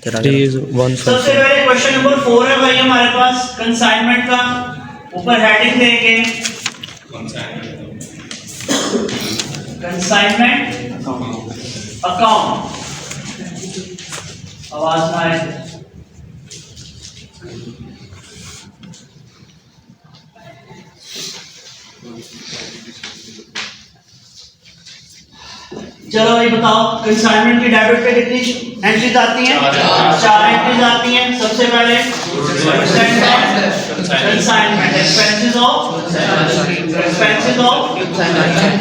सबसे पहले question number 4 है भाई हमारे पास कंसाइनमेंट का। ऊपर हेडिंग देंगे कंसाइनमेंट अकाउंट। आवाज ना आए। चलो भाई बताओ कंसाइनमेंट की डेबिट पे कितनी एंट्रीज आती हैं? 4 एंट्रीज आती हैं। सबसे पहले कंसाइनमेंट एक्सपेंसेस ऑफ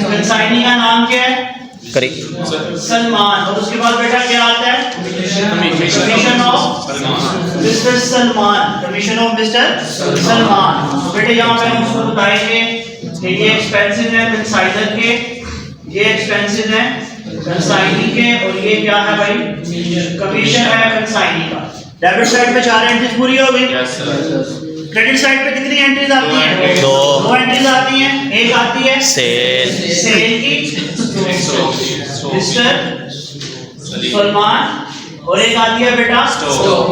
कंसाइनी का नाम क्या है? सलमान। और उसके बाद बेटा क्या आता है? Commission of mister Salman. Commission of mister Salman. बेटे यहाँ पे हम उसको बताएंगे कि ये एक्सपेंसेस है कंसाइनर के, ये एक्सपेंसेस है कंसाइनी के, और ये क्या है भाई? कमीशन है कंसाइनी का। डेबिट साइड पे 4 एंट्रीज पूरी हो गई। क्रेडिट साइड पे कितनी एंट्रीज आती हैं? 2 एंट्रीज आती हैं। एक आती है सेल की मिस्टर सलमान, और एक आती है बेटा स्टॉक।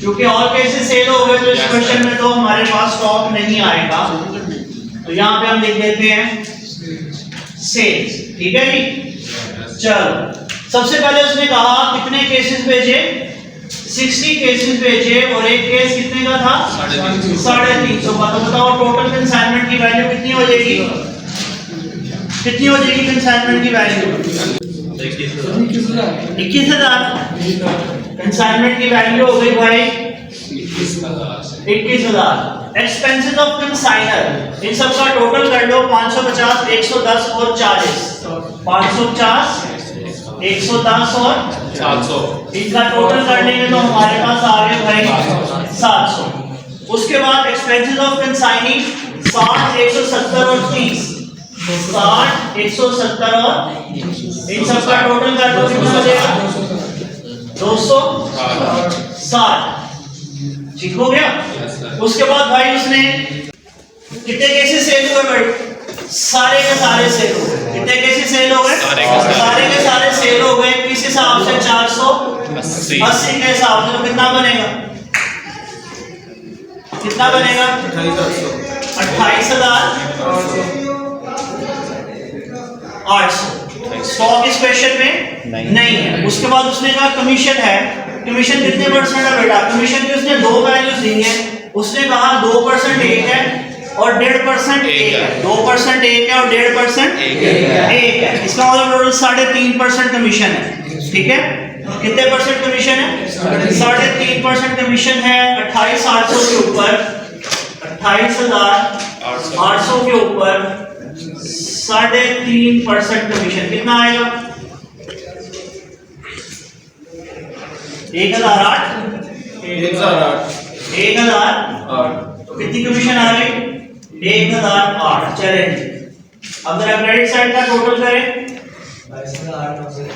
क्योंकि और कैसे सेल हो गए तो इस क्वेश्चन में तो हमारे पास स्टॉक नहीं आएगा, तो यहाँ पे हम लिख देते हैं सेल्स। ठीक है जी। चलो सबसे पहले उसने कहा कितने केसेस भेजे? 60 केसेस भेजे, और एक केस कितने का था? 350 का। तो बताओ टोटल कंसाइनमेंट की वैल्यू कितनी हो जाएगी? कितनी हो जाएगी कंसाइनमेंट की वैल्यू? 21,000। कंसाइनमेंट की वैल्यू हो गई भाई 21,000। एक्सपेंसेस ऑफ कंसाइनर, इन सब का टोटल कर लो। 550, 110 और 40। 550, 110 और 400, इनका टोटल कर लेंगे तो हमारे पास आ गए भाई 700। उसके बाद एक्सपेंसेस ऑफ कंसाइनी 60, 170 और 30। 60, 170 और इन सब का टोटल कर दो, कितना हो जाएगा? 260। ठीक हो गया। उसके बाद भाई उसने कितने केसेस सेल हुए भाई? सारे के सारे सेल हो गए। कितने केसेस सेल हो गए? सारे के सारे सेल हो गए। किस हिसाब से? 480 के हिसाब से। तो कितना बनेगा? कितना बनेगा? 28,800। स्टॉक इस क्वेश्चन में नहीं है। उसके बाद उसने कहा कमीशन है। कमीशन कितने परसेंट है बेटा? कमीशन की उसने 2 वैल्यूज दी हैं। उसने कहा 2% एक है और 1.5% एक है। 2% एक है और 1.5% एक है। इसका मतलब टोटल 3.5% कमीशन है। ठीक है। कितने परसेंट कमीशन है? 3.5% कमीशन है। 28,800 के ऊपर 28,800 के ऊपर 3.5% कमीशन कितना आएगा? 1,008। तो कितनी कमीशन आ गई? 1,008। चले अब जरा क्रेडिट साइड का टोटल करें। 28,800।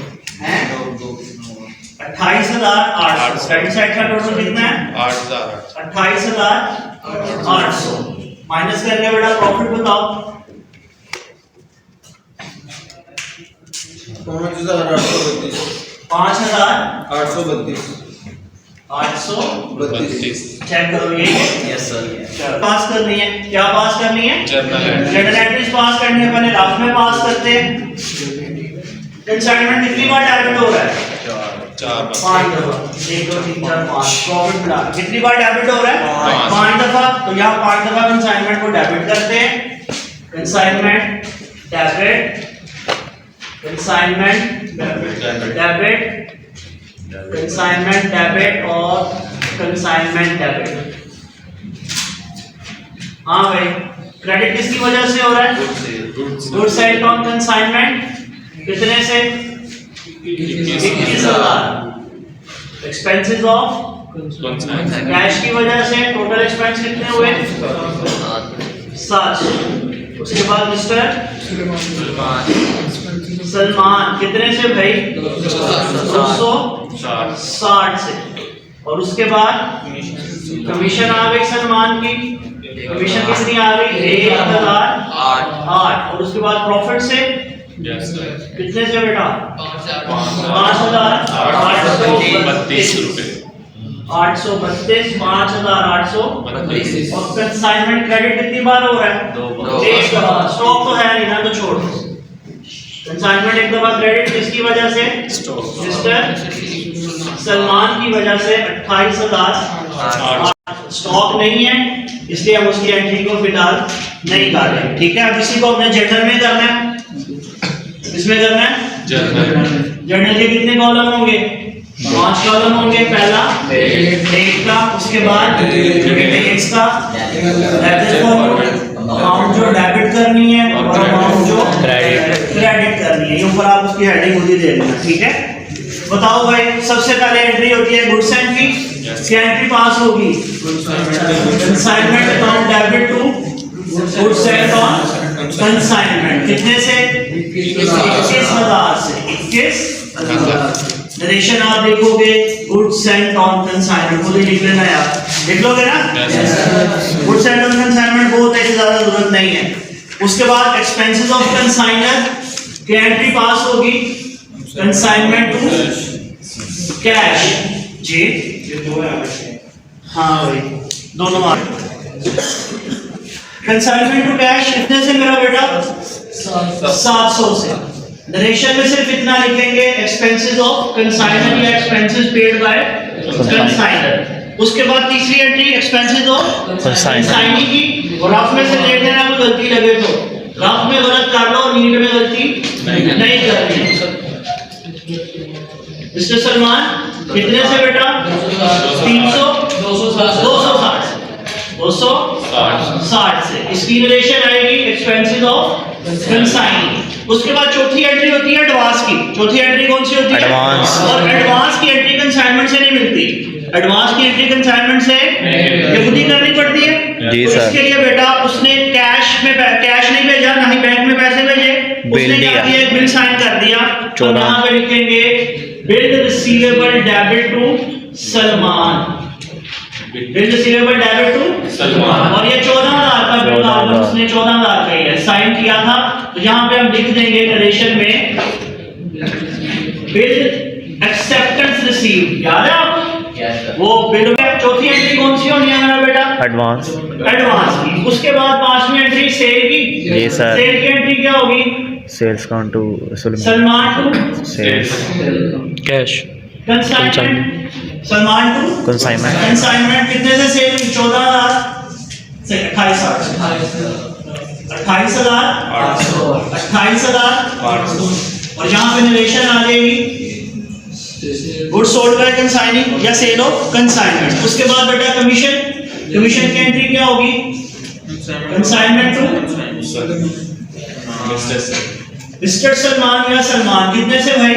क्रेडिट साइड का टोटल कितना है? 28,800 माइनस करके बेटा प्रॉफिट बताओ। 5,832। चेक करो ये। Yes sir. पास करनी है। क्या पास करनी है? जर्नल एंट्रीज पास करनी है। पहले रफ में पास करते हैं। कंसाइनमेंट कितनी बार डेबिट हो रहा है? 5 दफा। 1 2 3 4 5। प्रॉफिट मिला कितनी बार डेबिट हो रहा है? 5 दफा। तो यहाँ 5 दफा कंसाइनमेंट को डेबिट करते हैं। Consignment debit, consignment debit, consignment debit और कंसाइनमेंट डेबिट। हाँ भाई क्रेडिट किसकी वजह से हो रहा है? गुड साइड ऑन कंसाइनमेंट कितने से? 21,000। एक्सपेंसेस ऑफ कैश की वजह से टोटल एक्सपेंस कितने हुए? 700। उसके बाद मिस्टर सलमान कितने से भाई? 260 से। और उसके बाद कमीशन आ गई सलमान की। कमीशन कितनी आ गई? 1,008। और उसके बाद प्रॉफिट से कितने से बेटा? ₹5,832 832 5,832 और कंसाइनमेंट क्रेडिट कितनी बार हो रहा है? एक बार। स्टॉक तो है नहीं ना, तो छोड़ दो। कंसाइनमेंट एक दफा क्रेडिट किसकी वजह से? मिस्टर सलमान की वजह से 28,000। स्टॉक नहीं है इसलिए हम उसकी एंट्री को फिलहाल नहीं कर रहे। ठीक है, अब इसी को हमने जर्नल में करना है। इसमें करना है जर्नल के कितने कॉलम होंगे? 5 कॉलम होंगे। पहला डेट का, उसके बाद डेट्स का, अमाउंट जो डेबिट करनी है और अमाउंट जो क्रेडिट करनी है। ये ऊपर आप उसकी हेडिंग होती दे देना। ठीक है, बताओ भाई, सबसे पहले एंट्री होती है गुड्स एंट्री। क्या एंट्री पास होगी? Consignment account debit to goods and on consignment. कितने से? 21,000 से। 21,000। नरेशन आप देखोगे गुड्स सेंट ऑन कंसाइनमेंट, खुद ही लिख लेना यार, लिख लोगे ना? गुड्स सेंट ऑन कंसाइनमेंट बहुत है, ज्यादा जरूरत नहीं है। उसके बाद एक्सपेंसेस ऑफ कंसाइनर की एंट्री पास होगी कंसाइनमेंट टू कैश। जी हाँ भाई, दोनों मार। कंसाइनमेंट टू कैश कितने से मेरा बेटा? 700 से। नरेशन में सिर्फ इतना लिखेंगे, एक्सपेंसेस ऑफ कंसाइनर या एक्सपेंसेस पेड बाय कंसाइनर। उसके बाद तीसरी एंट्री एक्सपेंसेस ऑफ कंसाइनी की, और रफ में से देख लेना कोई गलती लगे तो। रफ में गलत कर लो, नीट में गलती नहीं करनी। मिस्टर सलमान कितने से बेटा? 260 से। इसकी नरेशन आएगी एक्सपेंसेस ऑफ कंसाइनी। उसके बाद चौथी एंट्री होती है एडवांस की। चौथी एंट्री कौन सी होती है? एडवांस। और एडवांस की एंट्री कंसाइनमेंट से नहीं मिलती। एडवांस की एंट्री कंसाइनमेंट से ये खुद ही करनी पड़ती है। जी तो सर। इसके लिए बेटा उसने कैश नहीं भेजा, ना ही बैंक में पैसे भेजे, उसने क्या किया? एक बिल साइन कर दिया। तो यहाँ पे लिखेंगे bill receivable debit to Salman. Bill receivable debit to Salman. और ये 14,000 का बिल उसने 14,000 का ही है साइन किया था। तो यहाँ पे हम लिख देंगे नरेशन में बिल एक्सेप्टेंस रिसीव। याद है आपको? वो बिल में चौथी एंट्री कौन सी होनी है मेरा बेटा? एडवांस की। उसके बाद 5वीं एंट्री सेल की। जी सर। सेल की एंट्री क्या होगी? Sales count to Salman to sales cash consignment. Salman to consignment कितने से सेल? 14,000 से 28,000 और यहाँ पे नरेशन आ जाएगी गुड्स सोल्ड बाय कंसाइनिंग या सेल ऑफ कंसाइनमेंट। उसके बाद बेटा कमीशन की एंट्री क्या होगी? कंसाइनमेंट टू मिस्टर सलमान या सलमान। कितने से भाई?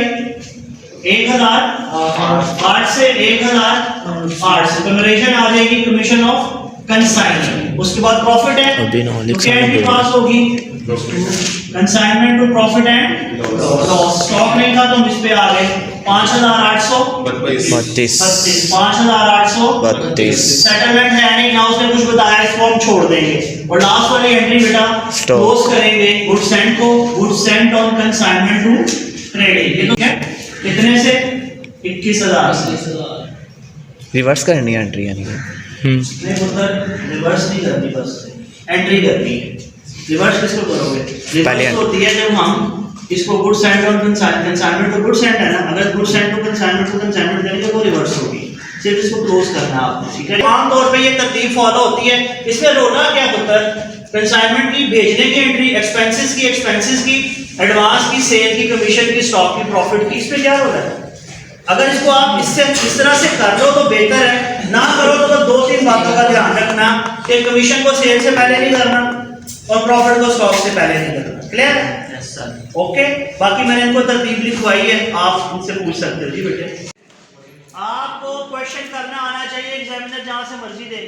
1,008 से 1,008 से। तो नरेशन आ जाएगी कमीशन ऑफ कंसाइनमेंट। उसके बाद प्रॉफिट है, तो एंट्री पास होगी consignment to profit and loss. Stock नहीं था तो हम इस पे आ गए 5,832। 5,832 सेटलमेंट है नहीं ना, उसने कुछ बताया, इसको हम छोड़ देंगे। और लास्ट वाली एंट्री बेटा क्लोज करेंगे गुड्स सेंट को, goods sent on consignment to trading. ये तो क्या कितने से? 21,000 से। रिवर्स करनी है एंट्री यानी नहीं मतलब रिवर्स नहीं करनी, बस एंट्री करनी है। रिवर्स किसको करोगे? रिवर्स होती है जब हम इसको गुड्स सेंट ऑन कंसाइनमेंट तो गुड्स सेंट है ना, अगर गुड्स सेंट टू कंसाइनमेंट करेंगे तो रिवर्स होगी। सिर्फ इसको क्लोज करना है आपने। ठीक है, आमतौर पे ये तरतीब फॉलो होती है। इसमें रोना क्या होता है? कंसाइनमेंट की भेजने की एंट्री, एक्सपेंसेस की, एडवांस की, सेल की, कमीशन की, स्टॉक की, प्रॉफिट की। इस पे क्या रोना है? अगर इसको आप इस तरह से कर लो तो बेहतर है, ना करो तो 2-3 बातों का ध्यान रखना कि कमीशन को सेल से पहले नहीं करना और प्रॉफिट को स्टॉक से पहले नहीं करना। क्लियर? Yes sir. ओके, बाकी मैंने इनको तरतीब लिखवाई है, आप उनसे पूछ सकते हो। जी बेटे, आपको क्वेश्चन करना आना चाहिए, एग्जामिनर जहां से मर्जी दे।